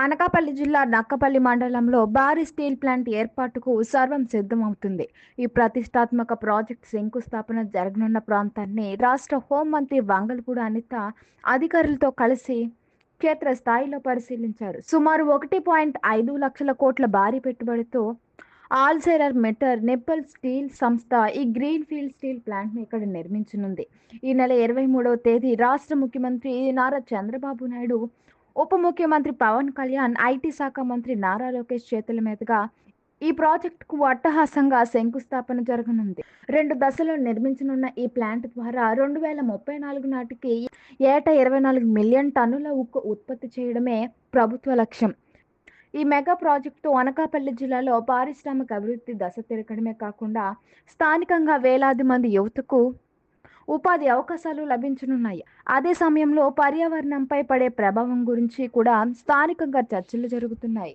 అనకాపల్లి జిల్లా నక్కపల్లి మండలంలో భారీ స్టీల్ ప్లాంట్ ఏర్పాటుకు సర్వం సిద్ధమవుతుంది. ఈ ప్రతిష్టాత్మక ప్రాజెక్టు శంకుస్థాపన జరగనున్న ప్రాంతాన్ని రాష్ట్ర హోంమంత్రి వంగలపూడి అనిత అధికారులతో కలిసి క్షేత్రస్థాయిలో పరిశీలించారు. సుమారు 1.5 లక్షల కోట్ల భారీ పెట్టుబడితో ఆల్సెరర్ మెటర్ నిప్పల్ స్టీల్ సంస్థ ఈ గ్రీన్ ఫీల్డ్ స్టీల్ ప్లాంట్ను ఇక్కడ నిర్మించనుంది. ఈ నెల 23వ తేదీ రాష్ట్ర ముఖ్యమంత్రి నారా చంద్రబాబు నాయుడు, ఉప ముఖ్యమంత్రి పవన్ కళ్యాణ్, ఐటీ శాఖ మంత్రి నారా లోకేష్ చేతుల మీదుగా ఈ ప్రాజెక్టుకు అట్టహాసంగా శంకుస్థాపన జరగనుంది. 2 దశల్లో నిర్మించనున్న ఈ ప్లాంట్ ద్వారా 2034 నాటికి ఏటా 24 మిలియన్ టన్నుల ఉక్కు ఉత్పత్తి చేయడమే ప్రభుత్వ లక్ష్యం. ఈ మెగా ప్రాజెక్టుతో అనకాపల్లి జిల్లాలో పారిశ్రామిక అభివృద్ధి దశ తిరగడమే కాకుండా స్థానికంగా వేలాది మంది యువతకు ఉపాధి అవకాశాలు లభించనున్నాయి. అదే సమయంలో పర్యావరణంపై పడే ప్రభావం గురించి కూడా స్థానికంగా చర్చలు జరుగుతున్నాయి.